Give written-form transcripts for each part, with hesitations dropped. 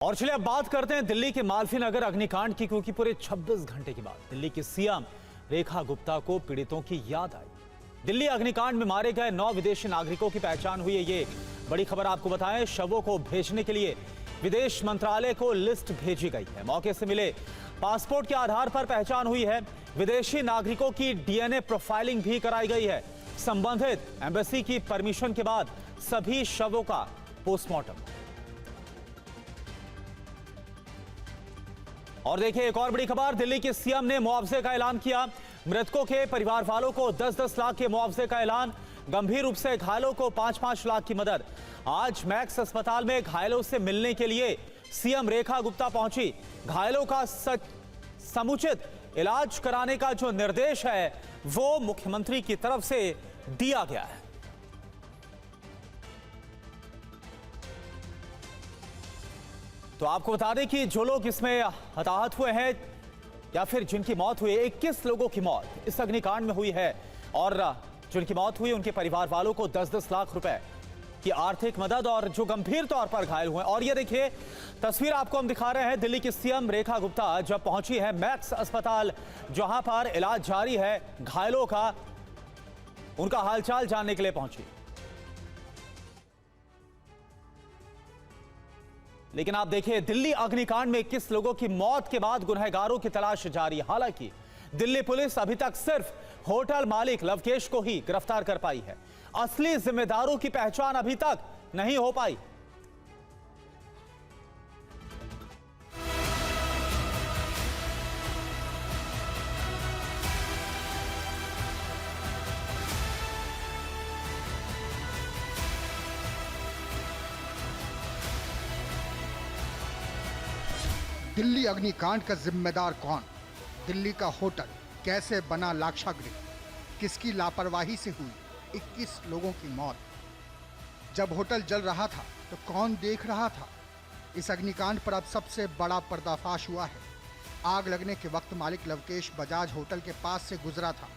और चलिए अब बात करते हैं दिल्ली के मालवीय नगर अग्निकांड की, क्योंकि पूरे 26 घंटे के बाद दिल्ली की सीएम रेखा गुप्ता को पीड़ितों की याद आई। दिल्ली अग्निकांड में मारे गए 9 विदेशी नागरिकों की पहचान हुई है। ये बड़ी खबर आपको बताएं। शवों को भेजने के लिए विदेश मंत्रालय को लिस्ट भेजी गई है। मौके से मिले पासपोर्ट के आधार पर पहचान हुई है। विदेशी नागरिकों की डीएनए प्रोफाइलिंग भी कराई गई है। संबंधित एम्बेसी की परमिशन के बाद सभी शवों का पोस्टमार्टम। और देखिए एक और बड़ी खबर, दिल्ली के सीएम ने मुआवजे का ऐलान किया। मृतकों के परिवार वालों को 10-10 लाख के मुआवजे का ऐलान। गंभीर रूप से घायलों को 5-5 लाख की मदद। आज मैक्स अस्पताल में घायलों से मिलने के लिए सीएम रेखा गुप्ता पहुंची। घायलों का समुचित इलाज कराने का जो निर्देश है वो मुख्यमंत्री की तरफ से दिया गया है। तो आपको बता दें कि जो लोग इसमें हताहत हुए हैं या फिर जिनकी मौत हुई, 21 लोगों की मौत इस अग्निकांड में हुई है। और जिनकी मौत हुई उनके परिवार वालों को 10-10 लाख रुपए की आर्थिक मदद, और जो गंभीर तौर पर घायल हुए। और ये देखिए तस्वीर आपको हम दिखा रहे हैं। दिल्ली की सीएम रेखा गुप्ता जब पहुंची है मैक्स अस्पताल, जहां पर इलाज जारी है घायलों का, उनका हालचाल जानने के लिए पहुंची। लेकिन आप देखिए दिल्ली अग्निकांड में 21 लोगों की मौत के बाद गुनहगारों की तलाश जारी। हालांकि दिल्ली पुलिस अभी तक सिर्फ होटल मालिक लवकेश को ही गिरफ्तार कर पाई है। असली जिम्मेदारों की पहचान अभी तक नहीं हो पाई। दिल्ली अग्निकांड का जिम्मेदार कौन? दिल्ली का होटल कैसे बना लाक्षागृह? किसकी लापरवाही से हुई 21 लोगों की मौत? जब होटल जल रहा था तो कौन देख रहा था? इस अग्निकांड पर अब सबसे बड़ा पर्दाफाश हुआ है। आग लगने के वक्त मालिक लवकेश बजाज होटल के पास से गुजरा था।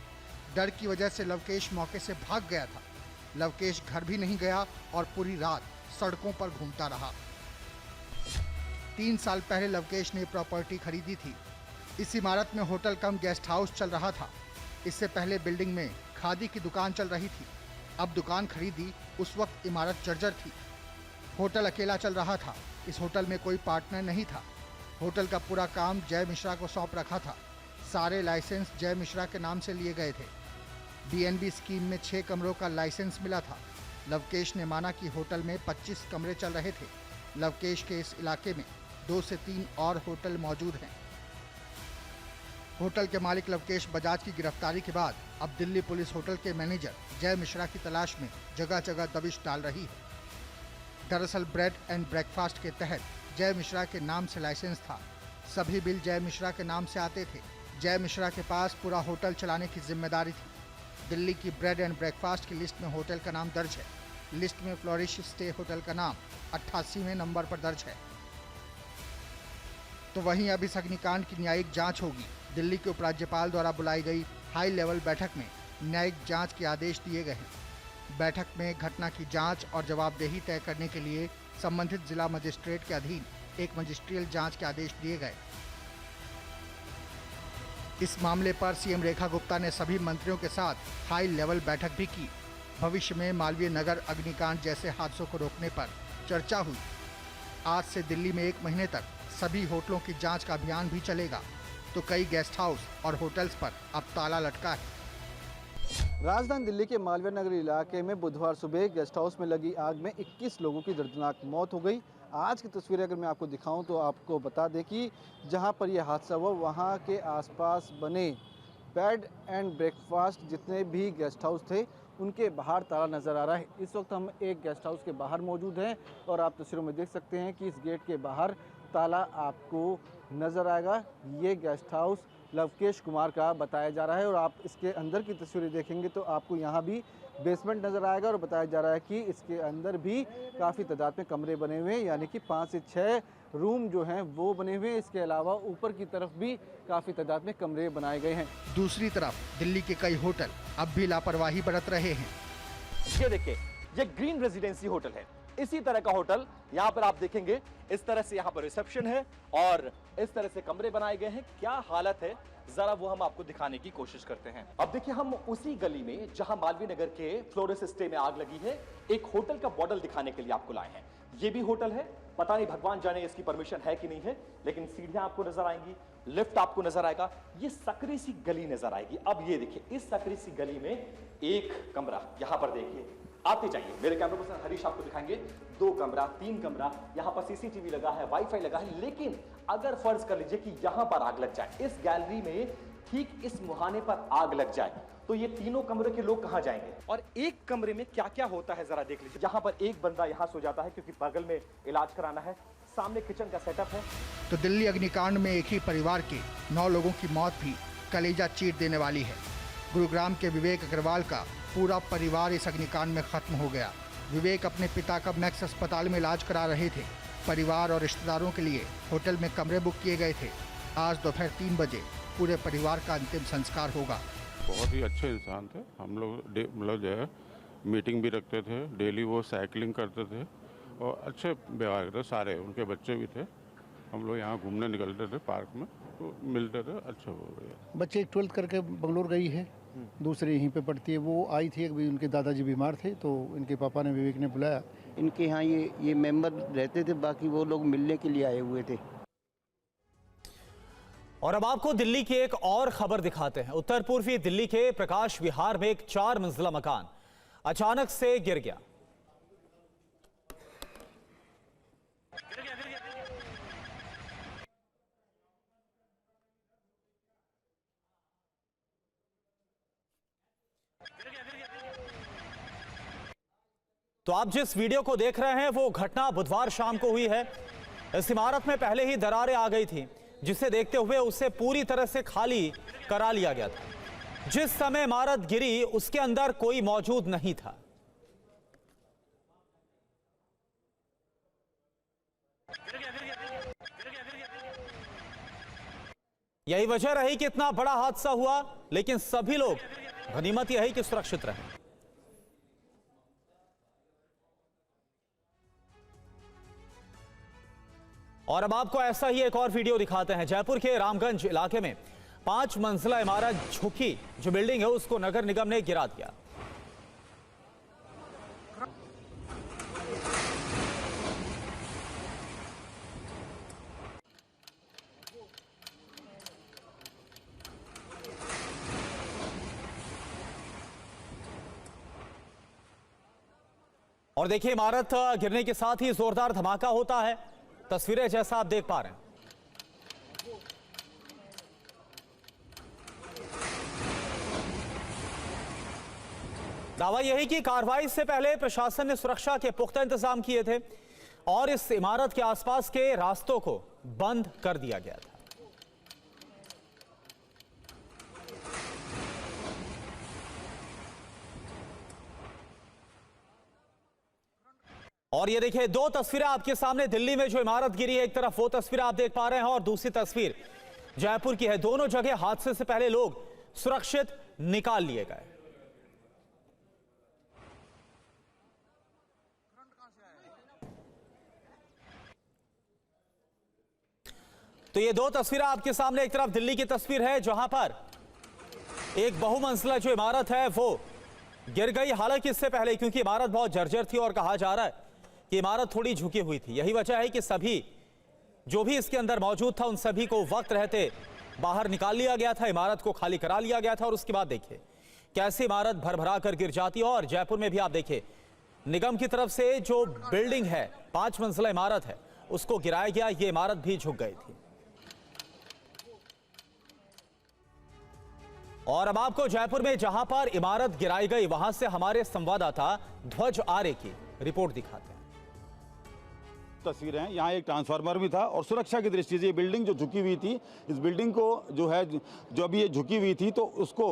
डर की वजह से लवकेश मौके से भाग गया था। लवकेश घर भी नहीं गया और पूरी रात सड़कों पर घूमता रहा। 3 साल पहले लवकेश ने प्रॉपर्टी खरीदी थी। इस इमारत में होटल कम गेस्ट हाउस चल रहा था। इससे पहले बिल्डिंग में खादी की दुकान चल रही थी। अब दुकान खरीदी, उस वक्त इमारत जर्जर थी। होटल अकेला चल रहा था। इस होटल में कोई पार्टनर नहीं था। होटल का पूरा काम जय मिश्रा को सौंप रखा था। सारे लाइसेंस जय मिश्रा के नाम से लिए गए थे। बीएनबी स्कीम में 6 कमरों का लाइसेंस मिला था। लवकेश ने माना कि होटल में 25 कमरे चल रहे थे। लवकेश के इस इलाके में 2 से 3 और होटल मौजूद हैं। होटल के मालिक लवकेश बजाज की गिरफ्तारी के बाद अब दिल्ली पुलिस होटल के मैनेजर जय मिश्रा की तलाश में जगह जगह दबिश डाल रही है। दरअसल ब्रेड एंड ब्रेकफास्ट के तहत जय मिश्रा के नाम से लाइसेंस था। सभी बिल जय मिश्रा के नाम से आते थे। जय मिश्रा के पास पूरा होटल चलाने की जिम्मेदारी थी। दिल्ली की ब्रेड एंड ब्रेकफास्ट की लिस्ट में होटल का नाम दर्ज है। लिस्ट में फ्लोरिश स्टे होटल का नाम 88वें नंबर पर दर्ज है। तो वहीं अब इस अग्निकांड की न्यायिक जांच होगी। दिल्ली के उपराज्यपाल द्वारा बुलाई गई हाई लेवल बैठक में न्यायिक जांच के आदेश दिए गए हैं। बैठक में घटना की जांच और जवाबदेही तय करने के लिए संबंधित जिला मजिस्ट्रेट के अधीन एक मजिस्ट्रियल जांच के आदेश दिए गए। इस मामले पर सीएम रेखा गुप्ता ने सभी मंत्रियों के साथ हाई लेवल बैठक भी की। भविष्य में मालवीय नगर अग्निकांड जैसे हादसों को रोकने पर चर्चा हुई। आज से दिल्ली में 1 महीने तक सभी होटलों की जांच का अभियान भी चलेगा। तो कई गेस्ट हाउस और होटल्स पर अब ताला लटका है। राजधानी दिल्ली के मालवीय नगर इलाके में बुधवार सुबह गेस्ट हाउस में लगी आग में 21 लोगों की दर्दनाक मौत हो गई। आज की तस्वीरें अगर मैं आपको दिखाऊं तो आपको बता दें कि जहां पर यह हादसा हुआ वहां के आसपास बने बेड एंड ब्रेकफास्ट जितने भी गेस्ट हाउस थे उनके बाहर ताला नज़र आ रहा है। इस वक्त हम एक गेस्ट हाउस के बाहर मौजूद हैं और आप तस्वीरों में देख सकते हैं कि इस गेट के बाहर ताला आपको नज़र आएगा। ये गेस्ट हाउस लवकेश कुमार का बताया जा रहा है और आप इसके अंदर की तस्वीरें देखेंगे तो आपको यहाँ भी बेसमेंट नज़र आएगा और बताया जा रहा है कि इसके अंदर भी काफ़ी तादाद में कमरे बने हुए हैं, यानी कि 5 से 6 रूम जो हैं वो बने हुए हैं। इसके अलावा ऊपर की तरफ भी काफ़ी तादाद में कमरे बनाए गए हैं। दूसरी तरफ दिल्ली के कई होटल अब भी लापरवाही बरत रहे हैं। ये देखिए, ये ग्रीन रेजिडेंसी होटल है। इसी तरह का होटल यहां पर आप देखेंगे। इस तरह से यहां पर रिसेप्शन है और इस तरह से कमरे बनाए गए हैं। क्या हालत है जरा वो हम आपको दिखाने की कोशिश करते हैं। अब देखिए हम उसी गली में जहां मालवीय नगर के फ्लोरेस स्टे में आग लगी है, एक होटल का मॉडल दिखाने के लिए आपको लाए हैं। ये भी होटल है, पता नहीं भगवान जाने इसकी परमिशन है कि नहीं है, लेकिन सीढ़ियां आपको नजर आएंगी, लिफ्ट आपको नजर आएगा, ये सकरी सी गली नजर आएगी। अब ये देखिए इस सकरी सी गली में एक कमरा, यहां पर देखिए, आते जाइए, मेरे कैमरा पर्सन हरीश आपको दिखाएंगे, 2 कमरा 3 कमरा, यहां पर सीसीटीवी लगा है, वाईफाई लगा है। लेकिन अगर फर्ज कर लीजिए कि यहां पर आग लग जाए, इस गैलरी में ठीक इस मुहाने पर आग लग जाए, तो ये तीनों कमरे के लोग कहां जाएंगे और एक कमरे में क्या क्या होता है जरा देख लीजिए। यहां पर एक बंदा यहां सो जाता है क्योंकि बगल में इलाज कराना है, सामने किचन का सेटअप है। तो दिल्ली अग्निकांड में एक ही परिवार के 9 लोगों की मौत भी कलेजा चीर देने वाली है। गुरुग्राम के विवेक अग्रवाल का पूरा परिवार इस अग्निकांड में खत्म हो गया। विवेक अपने पिता का मैक्स अस्पताल में इलाज करा रहे थे। परिवार और रिश्तेदारों के लिए होटल में कमरे बुक किए गए थे। आज दोपहर 3 बजे पूरे परिवार का अंतिम संस्कार होगा। बहुत ही अच्छे इंसान थे। हम लोग मतलब जो है मीटिंग भी रखते थे, डेली वो साइकिलिंग करते थे और अच्छे व्यवहार थे सारे। उनके बच्चे भी थे, हम लोग यहाँ घूमने निकलते थे पार्क में, तो मिलते थे। अच्छा हो गया। बच्चे 12th करके बंगलोर गई है, दूसरी यहीं पे पढ़ती है। वो आई थी, अभी उनके दादाजी बीमार थे तो इनके पापा ने, विवेक ने बुलाया। इनके यहाँ ये मेंबर रहते थे, बाकी वो लोग मिलने के लिए आए हुए थे। और अब आपको दिल्ली की एक और खबर दिखाते हैं। उत्तर पूर्वी दिल्ली के प्रकाश विहार में एक 4 मंजिला मकान अचानक से गिर गया। तो आप जिस वीडियो को देख रहे हैं वो घटना बुधवार शाम को हुई है। इस इमारत में पहले ही दरारें आ गई थी, जिसे देखते हुए उसे पूरी तरह से खाली करा लिया गया था। जिस समय इमारत गिरी उसके अंदर कोई मौजूद नहीं था। यही वजह रही कि इतना बड़ा हादसा हुआ, लेकिन सभी लोग, गनीमत यही कि सुरक्षित रहे। और अब आपको ऐसा ही एक और वीडियो दिखाते हैं। जयपुर के रामगंज इलाके में 5 मंजिला इमारत झुकी, जो बिल्डिंग है उसको नगर निगम ने गिरा दिया। और देखिए इमारत गिरने के साथ ही जोरदार धमाका होता है। तस्वीरें जैसा आप देख पा रहे हैं। दावा यही कि कार्रवाई से पहले प्रशासन ने सुरक्षा के पुख्ता इंतजाम किए थे और इस इमारत के आसपास के रास्तों को बंद कर दिया गया था। और ये देखिए 2 तस्वीरें आपके सामने। दिल्ली में जो इमारत गिरी है, एक तरफ वो तस्वीर आप देख पा रहे हैं और दूसरी तस्वीर जयपुर की है। दोनों जगह हादसे से पहले लोग सुरक्षित निकाल लिए गए। तो ये 2 तस्वीरें आपके सामने। एक तरफ दिल्ली की तस्वीर है जहां पर एक बहुमंजिला जो इमारत है वो गिर गई। हालांकि इससे पहले, क्योंकि इमारत बहुत जर्जर थी और कहा जा रहा है कि इमारत थोड़ी झुकी हुई थी, यही वजह है कि सभी जो भी इसके अंदर मौजूद था उन सभी को वक्त रहते बाहर निकाल लिया गया था, इमारत को खाली करा लिया गया था। और उसके बाद देखिए कैसे इमारत भरभरा कर गिर जाती है। और जयपुर में भी आप देखिए निगम की तरफ से जो बिल्डिंग है, 5 मंजिला इमारत है, उसको गिराया गया। ये इमारत भी झुक गई थी। और अब आपको जयपुर में जहां पर इमारत गिराई गई वहां से हमारे संवाददाता ध्वज आर्य की रिपोर्ट दिखाते हैं। तस्वीरें हैं। यहाँ एक ट्रांसफार्मर भी था और सुरक्षा की दृष्टि से ये बिल्डिंग जो झुकी हुई थी, इस बिल्डिंग को जो है जो अभी ये झुकी हुई थी तो उसको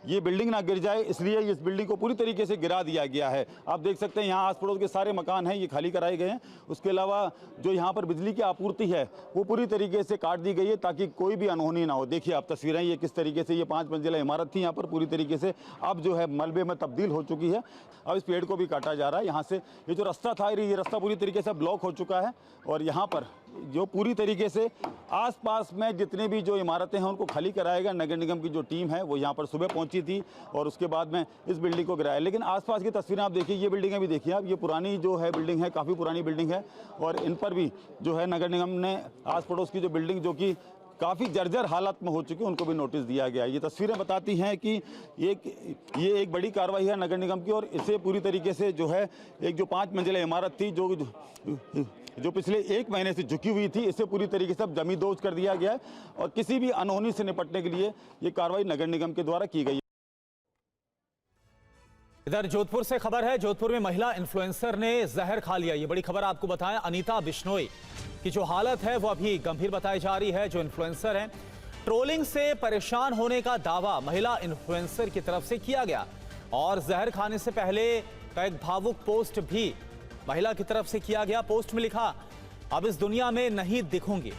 ये बिल्डिंग ना गिर जाए इसलिए इस बिल्डिंग को पूरी तरीके से गिरा दिया गया है। आप देख सकते हैं यहाँ आस पड़ोस के सारे मकान हैं ये खाली कराए गए हैं। उसके अलावा जो यहाँ पर बिजली की आपूर्ति है वो पूरी तरीके से काट दी गई है ताकि कोई भी अनहोनी ना हो। देखिए आप तस्वीरें, ये किस तरीके से ये 5 मंजिला इमारत थी यहाँ पर पूरी तरीके से अब जो है मलबे में तब्दील हो चुकी है। अब इस पेड़ को भी काटा जा रहा है। यहाँ से ये जो रास्ता था ये रास्ता पूरी तरीके से ब्लॉक हो चुका है और यहाँ पर जो पूरी तरीके से आसपास में जितने भी जो इमारतें हैं उनको खाली कराएगा। नगर निगम की जो टीम है वो यहाँ पर सुबह पहुँची थी और उसके बाद में इस बिल्डिंग को गिराया। लेकिन आसपास की तस्वीरें आप देखिए, ये बिल्डिंगें भी देखिए आप, ये पुरानी जो है बिल्डिंग है, काफ़ी पुरानी बिल्डिंग है और इन पर भी जो है नगर निगम ने आस पड़ोस की जो बिल्डिंग जो कि काफ़ी जर्जर हालत में हो चुकी है उनको भी नोटिस दिया गया। ये तस्वीरें बताती हैं कि ये एक बड़ी कार्रवाई है नगर निगम की और इसे पूरी तरीके से जो है एक जो 5 मंजिला इमारत थी जो पिछले 1 महीने से झुकी हुई थी इसे पूरी तरीके से जमींदोज कर दिया गया है और किसी भी अनहोनी से निपटने के लिए ये कार्रवाई नगर निगम के द्वारा की गई है। इधर जोधपुर से खबर है। जोधपुर में महिला इन्फ्लुएंसर ने जहर खा लिया। ये बड़ी खबर आपको बताएं। अनीता बिश्नोई की जो हालत है वो अभी गंभीर बताई जा रही है। जो इन्फ्लुएंसर हैं, ट्रोलिंग से परेशान होने का दावा महिला इन्फ्लुएंसर की तरफ से किया गया और जहर खाने से पहले का एक भावुक पोस्ट भी महिला की तरफ से किया गया। पोस्ट में लिखा, अब इस दुनिया में नहीं दिखूंगी।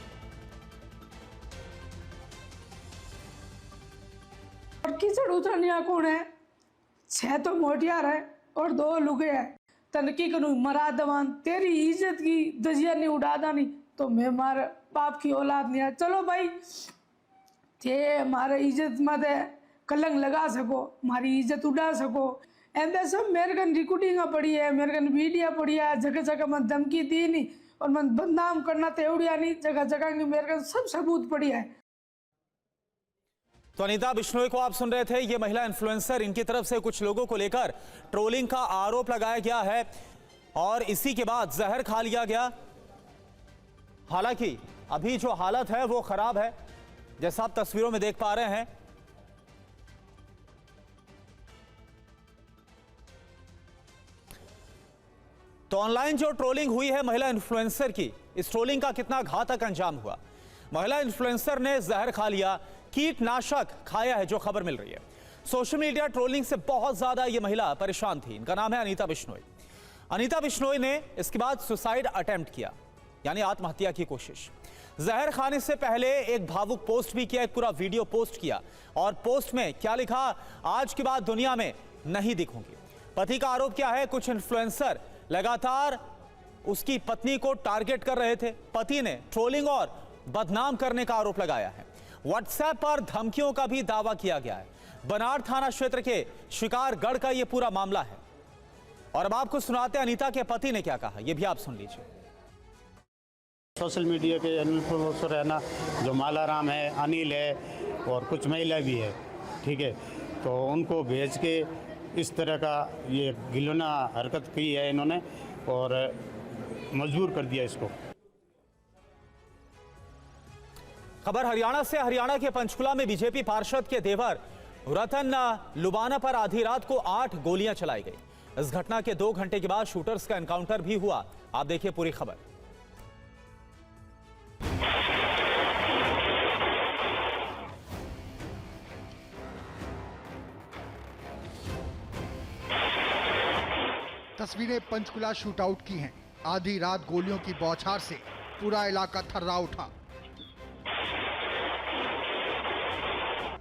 कीचड़ उतरनिया कौन है? 6 तो मोटियार है और 2 लुगे है। तनकी कनु मरा दवान, तेरी इज्जत की दजिया नहीं उड़ा दानी तो मैं मार बाप की औलाद नहीं है। चलो भाई थे हमारे इज्जत मत है कलंक लगा सको, हमारी इज्जत उड़ा सको। ऐसे सब मेरे कन रिकॉर्डिंग पड़ी है, मेरे कन वीडियो पड़ी है। जगह जगह मन धमकी दी नहीं और मन बदनाम करना तेवड़िया नहीं, जगह जगह की मेरे कन सब सबूत पड़ी है। तो अनीता बिश्नोई को आप सुन रहे थे। ये महिला इन्फ्लुएंसर, इनकी तरफ से कुछ लोगों को लेकर ट्रोलिंग का आरोप लगाया गया है और इसी के बाद जहर खा लिया गया। हालांकि अभी जो हालत है वो खराब है, जैसा आप तस्वीरों में देख पा रहे हैं। तो ऑनलाइन जो ट्रोलिंग हुई है महिला इन्फ्लुएंसर की, इस ट्रोलिंग का कितना घातक अंजाम हुआ। महिला इन्फ्लुएंसर ने जहर खा लिया, कीटनाशक खाया है, जो खबर मिल रही है। सोशल मीडिया ट्रोलिंग से बहुत ज्यादा ये महिला परेशान थी। इनका नाम है अनीता बिश्नोई। अनीता बिश्नोई ने इसके बाद सुसाइड अटेम्प्ट किया, यानी आत्महत्या की कोशिश। जहर खाने से पहले एक भावुक पोस्ट भी किया, एक पूरा वीडियो पोस्ट किया और पोस्ट में क्या लिखा, आज के बाद दुनिया में नहीं दिखूंगी। पति का आरोप क्या है, कुछ इन्फ्लुएंसर लगातार उसकी पत्नी को टारगेट कर रहे थे। पति ने ट्रोलिंग और बदनाम करने का आरोप लगाया है। व्हाट्सएप पर धमकियों का भी दावा किया गया है। बनाड़ थाना क्षेत्र के शिकारगढ़ का यह पूरा मामला है और अब आपको सुनाते हैं अनीता के पति ने क्या कहा, यह भी आप सुन लीजिए। सोशल मीडिया के इन्फ्लुएंसर है ना, जो मालाराम है, अनिल है और कुछ महिला भी है, ठीक है, तो उनको भेज के इस तरह का ये घिनौना हरकत की है इन्होंने और मजबूर कर दिया इसको। खबर हरियाणा से। हरियाणा के पंचकुला में बीजेपी पार्षद के देवर रतन लुबाना पर आधी रात को 8 गोलियां चलाई गई। इस घटना के 2 घंटे के बाद शूटर्स का एनकाउंटर भी हुआ। आप देखिए पूरी खबर। तस्वीरें पंचकुला शूटआउट की हैं। आधी रात गोलियों की बौछार से पूरा इलाका थर्रा उठा।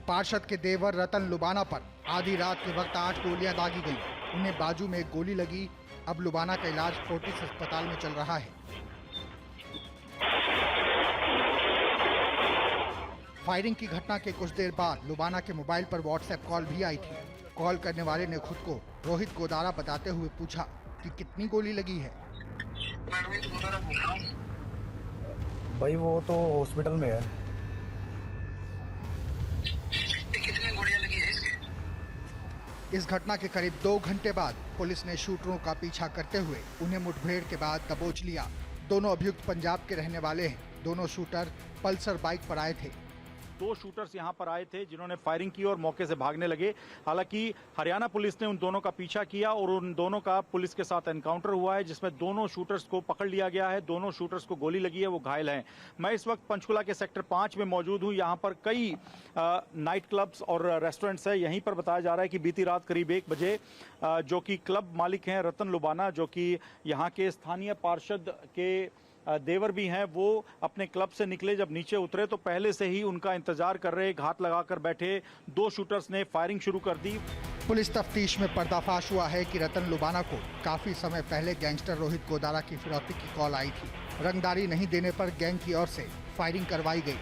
पार्षद के देवर रतन लुबाना पर आधी रात के वक्त 8 गोलियां दागी गईं। उन्हें बाजू में एक गोली लगी। अब लुबाना का इलाज फोर्टिस अस्पताल में चल रहा है। फायरिंग की घटना के कुछ देर बाद लुबाना के मोबाइल पर व्हाट्सएप कॉल भी आई थी। कॉल करने वाले ने खुद को रोहित गोदारा बताते हुए पूछा कि कितनी गोली लगी है। भाई वो तो हॉस्पिटल में है। कितनी गोलियां लगी है इसके? इस घटना के करीब 2 घंटे बाद पुलिस ने शूटरों का पीछा करते हुए उन्हें मुठभेड़ के बाद दबोच लिया। दोनों अभियुक्त पंजाब के रहने वाले हैं। दोनों शूटर पल्सर बाइक पर आए थे। 2 शूटर्स यहां पर आए थे जिन्होंने फायरिंग की और मौके से भागने लगे। हालांकि हरियाणा पुलिस ने उन दोनों का पीछा किया और उन दोनों का पुलिस के साथ एनकाउंटर हुआ है, जिसमें दोनों शूटर्स को पकड़ लिया गया है। दोनों शूटर्स को गोली लगी है, वो घायल हैं। मैं इस वक्त पंचकुला के सेक्टर 5 में मौजूद हूं। यहां पर कई नाइट क्लब्स और रेस्टोरेंट्स है। यहीं पर बताया जा रहा है कि बीती रात करीब 1 बजे जो कि क्लब मालिक हैं रतन लुबाना, जो कि यहाँ के स्थानीय पार्षद के देवर भी हैं, वो अपने क्लब से निकले। जब नीचे उतरे तो पहले से ही उनका इंतजार कर रहे घात लगाकर बैठे 2 शूटर्स ने फायरिंग शुरू कर दी। पुलिस तफ्तीश में पर्दाफाश हुआ है कि रतन लुबाना को काफी समय पहले गैंगस्टर रोहित गोदारा की फिरौती की कॉल आई थी। रंगदारी नहीं देने पर गैंग की ओर से फायरिंग करवाई गई।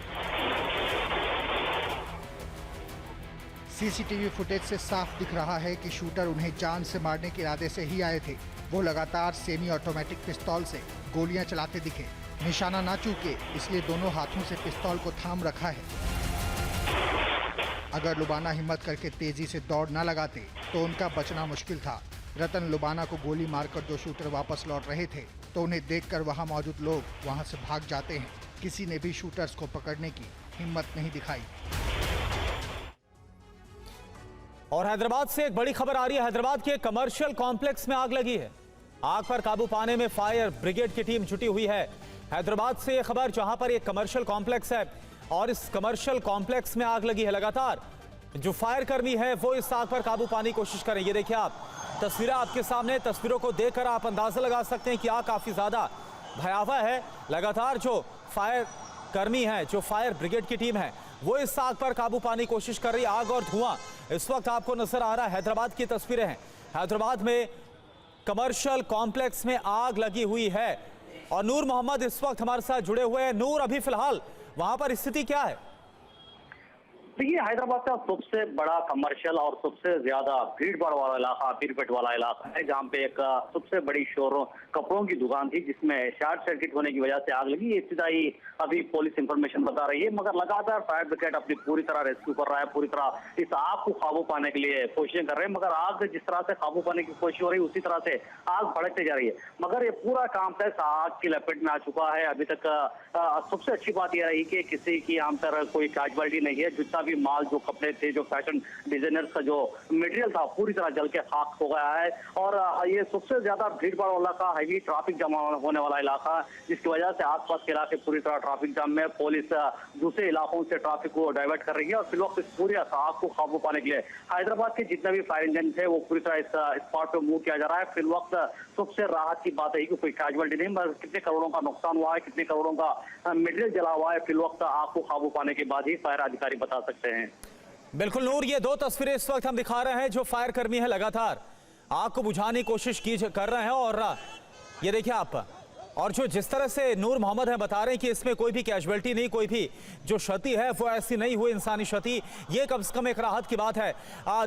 सीसीटीवी फुटेज से साफ दिख रहा है कि शूटर उन्हें जान से मारने के इरादे से ही आए थे। वो लगातार सेमी ऑटोमेटिक पिस्तौल से गोलियां चलाते दिखे। निशाना ना चूके इसलिए दोनों हाथों से पिस्तौल को थाम रखा है। अगर लुबाना हिम्मत करके तेजी से दौड़ न लगाते तो उनका बचना मुश्किल था। रतन लुबाना को गोली मारकर 2 शूटर वापस लौट रहे थे तो उन्हें देखकर वहां मौजूद लोग वहां से भाग जाते हैं। किसी ने भी शूटर्स को पकड़ने की हिम्मत नहीं दिखाई। और हैदराबाद से एक बड़ी खबर आ रही है। हैदराबाद के कमर्शियल कॉम्प्लेक्स में आग लगी है। आग पर काबू पाने में फायर ब्रिगेड की टीम जुटी हुई है। हैदराबाद से यह खबर, जहां पर एक कमर्शियल कॉम्प्लेक्स है और इस कमर्शियल कॉम्प्लेक्स में आग लगी है। लगातार जो फायर कर्मी है वो इस आग पर काबू पाने की कोशिश करें। ये देखिए आप तस्वीरें आपके सामने, तस्वीरों को देखकर आप अंदाजा लगा सकते हैं कि आग काफी ज्यादा भयावह है। लगातार जो फायर कर्मी है, जो फायर ब्रिगेड की टीम है, वो इस आग पर काबू पाने की कोशिश कर रही है। आग और धुआं इस वक्त आपको नजर आ रहा है। हैदराबाद की तस्वीरें हैं। हैदराबाद में कमर्शियल कॉम्प्लेक्स में आग लगी हुई है और नूर मोहम्मद इस वक्त हमारे साथ जुड़े हुए हैं। नूर, अभी फिलहाल वहां पर स्थिति क्या है? देखिए, हैदराबाद का सबसे बड़ा कमर्शियल और सबसे ज्यादा भीड़ भाड़ वाला इलाका, भीड़भाड़ वाला इलाका है, जहाँ पे एक सबसे बड़ी शोरूम कपड़ों की दुकान थी जिसमें शॉर्ट सर्किट होने की वजह से आग लगी। ये इब्तिदाई अभी पुलिस इंफॉर्मेशन बता रही है, मगर लगातार फायर ब्रिगेड अपनी पूरी तरह रेस्क्यू कर रहा है, पूरी तरह इस आग को काबू पाने के लिए कोशिशें कर रहे हैं। मगर आग जिस तरह से काबू पाने की कोशिश हो रही है उसी तरह से आग भड़कते जा रही है। मगर ये पूरा कॉम्प्लेक्स आग की लपेट में आ चुका है। अभी तक सबसे अच्छी बात यह रही कि किसी की आम तरह कोई कैजुअलिटी नहीं है। जितना भी माल, जो कपड़े थे, जो फैशन डिजाइनर्स का जो मटेरियल था, पूरी तरह जल के खाक हो गया है। और ये सबसे ज्यादा भीड़ भाड़ वाला का हैवी ट्रैफिक जाम होने वाला इलाका, जिसकी वजह से आसपास के इलाके पूरी तरह ट्रैफिक जाम में। पुलिस दूसरे इलाकों से ट्रैफिक को डाइवर्ट कर रही है और फिर वक्त इस पूरी आग को काबू पाने के लिए हैदराबाद के जितने भी फायर इंजन थे वो पूरी तरह इस स्पॉट पे मूव किया जा रहा है। फिर वक्त सबसे राहत की बात है कि कोई कैजुअलिटी नहीं, मगर कितने करोड़ों का नुकसान हुआ है, कितने करोड़ों का मटेरियल जला हुआ है, फिर वक्त आग को काबू पाने के बाद ही फायर अधिकारी बता सकते हैं। बिल्कुल नूर, ये 2 तस्वीरें इस वक्त हम दिखा रहे हैं। जो फायर कर्मी है लगातार आग को बुझाने की कोशिश कर रहे हैं और ये देखिए आप, और जो जिस तरह से नूर मोहम्मद है बता रहे हैं कि इसमें कोई भी कैजुअलिटी नहीं, कोई भी जो क्षति है वो ऐसी नहीं हुई इंसानी क्षति। ये कम से कम एक राहत की बात है।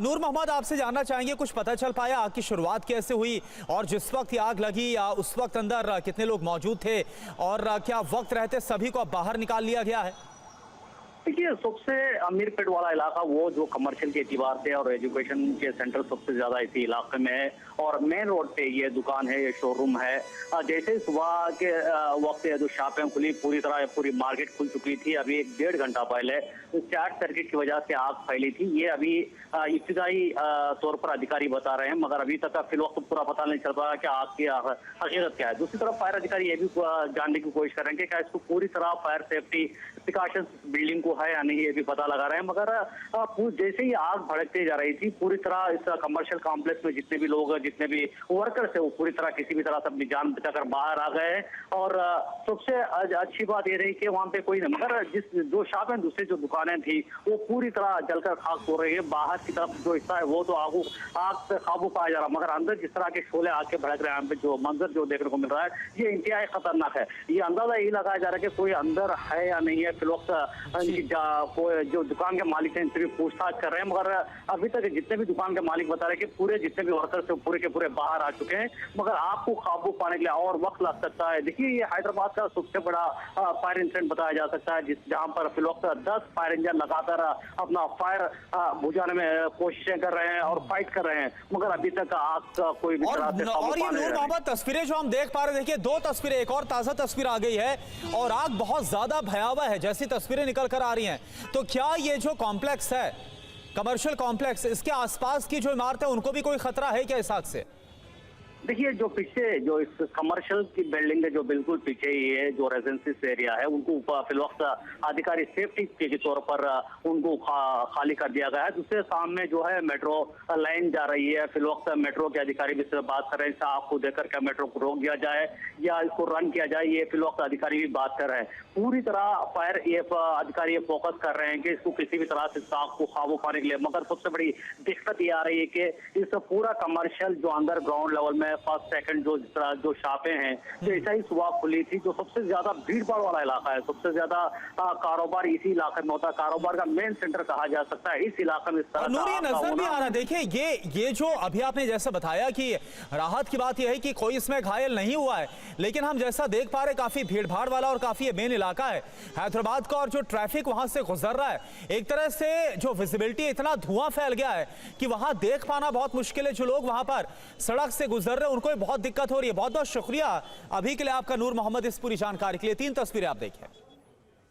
नूर मोहम्मद, आपसे जानना चाहेंगे, कुछ पता चल पाया आग की शुरुआत कैसे हुई और जिस वक्त ये आग लगी उस वक्त अंदर कितने लोग मौजूद थे और क्या वक्त रहते सभी को बाहर निकाल लिया गया है? देखिए, सबसे अमीर पेट वाला इलाका वो जो कमर्शियल के एतबार से और एजुकेशन के सेंटर सबसे ज्यादा इसी इलाके में है और मेन रोड पे ये दुकान है, ये शोरूम है। जैसे ही सुबह के वक्त जो शॉपें खुली, पूरी तरह पूरी मार्केट खुल चुकी थी। अभी 1-1.5 घंटा पहले शॉर्ट सर्किट की वजह से आग फैली थी। ये अभी इब्तिदाई तौर पर अधिकारी बता रहे हैं, मगर अभी तक फिर वक्त पूरा पता नहीं चल रहा कि आग की हकीकत क्या है। दूसरी तरफ फायर अधिकारी ये भी जानने की कोशिश करेंगे कि क्या इसको पूरी तरह फायर सेफ्टी प्रिकॉशंस बिल्डिंग को है या नहीं, ये भी पता लगा रहे हैं। मगर जैसे ही आग भड़कते जा रही थी, पूरी तरह इस कमर्शियल कॉम्प्लेक्स में जितने भी लोग, जितने भी वर्कर्स है, वो पूरी तरह किसी भी तरह से अपनी जान बचाकर बाहर आ गए। और सबसे अच्छी बात ये रही कि वहाँ पे कोई नहीं, मगर जो शॉप है, दूसरी जो दुकानें थी वो पूरी तरह जलकर खाक हो रही है। बाहर की तरफ जो हिस्सा है वो तो आग पे काबू पाया जा रहा, मगर अंदर जिस तरह के शोले आग के भड़क रहे हैं, यहाँ पे जो मंजर जो देखने को मिल रहा है ये इंतहाई खतरनाक है। ये अंदाजा यही लगाया जा रहा है कि कोई अंदर है या नहीं है। फिर वक्त जो दुकान के मालिक हैं इनसे भी पूछताछ कर रहे हैं, मगर अभी तक जितने भी दुकान के मालिक बता रहे हैं कि पूरे जितने भी वर्कर्स हैं पूरे के पूरे बाहर आ चुके हैं, मगर आपको काबू पाने के लिए और वक्त लग सकता है। देखिए, ये हैदराबाद का सबसे बड़ा फायर इंसिडेंट बताया जा सकता है, जहां पर फिर वक्त 10 फायर इंजन लगातार अपना फायर बुझाने में कोशिशें कर रहे हैं और फाइट कर रहे हैं, मगर अभी तक आग का कोई भी तरह से काबू और ये नूर मोहम्मद, तस्वीरें जो हम देख पा रहे हैं, देखिए 2 तस्वीरें, एक और ताजा तस्वीर आ गई है और आग बहुत ज्यादा भयावह है। जैसी तस्वीरें निकल कर आ रही हैं। तो क्या ये जो कॉम्प्लेक्स है, कमर्शियल कॉम्प्लेक्स, इसके आसपास की जो इमारत है उनको भी कोई खतरा है क्या इस आग से? देखिए, जो पीछे जो इस कमर्शियल की बिल्डिंग है, जो बिल्कुल पीछे ही है, जो रेजिडेंसिस एरिया है, उनको फिलवक्त अधिकारी सेफ्टी के तौर पर उनको खाली कर दिया गया है। दूसरे सामने जो है मेट्रो लाइन जा रही है, फिलवक्त मेट्रो के अधिकारी भी इससे बात कर रहे हैं, आग को देकर क्या मेट्रो को रोक दिया जाए या इसको रन किया जाए, ये फिलवक्त अधिकारी भी बात कर रहे हैं। पूरी तरह फायर अधिकारी ये फोकस कर रहे हैं कि इसको किसी भी तरह से आग को काबू पाने के लिए। मगर सबसे बड़ी दिक्कत ये आ रही है कि इस पूरा कमर्शियल जो अंडरग्राउंड लेवल में फर्स्ट सेकंड जो शॉपें हैं, तो ऐसा ही सुबह खुली थी। जो सबसे ज्यादा भीड़ भाड़ वाला इलाका है, सबसे ज्यादा कारोबार इसी इलाके में होता है, कारोबार का मेन सेंटर कहा जा सकता है। इस इलाके में इस तरह नूर, नजर भी आ रहा, देखिए ये जो अभी आपने जैसा बताया कि राहत की बात यह है कि कोई इसमें घायल नहीं हुआ है, लेकिन हम जैसा देख पा रहे काफी भीड़ भाड़ वाला और काफी मेन इलाका है हैदराबाद का, और जो ट्रैफिक वहां से गुजर रहा है, एक तरह से जो विजिबिलिटी, इतना धुआं फैल गया है कि वहां देख पाना बहुत मुश्किल है। जो लोग वहां पर सड़क से गुजर रहे हैं उनको बहुत दिक्कत हो रही है। बहुत बहुत शुक्रिया अभी के लिए आपका नूर मोहम्मद इस पूरी जानकारी के लिए। 3 तस्वीरें आप देखें।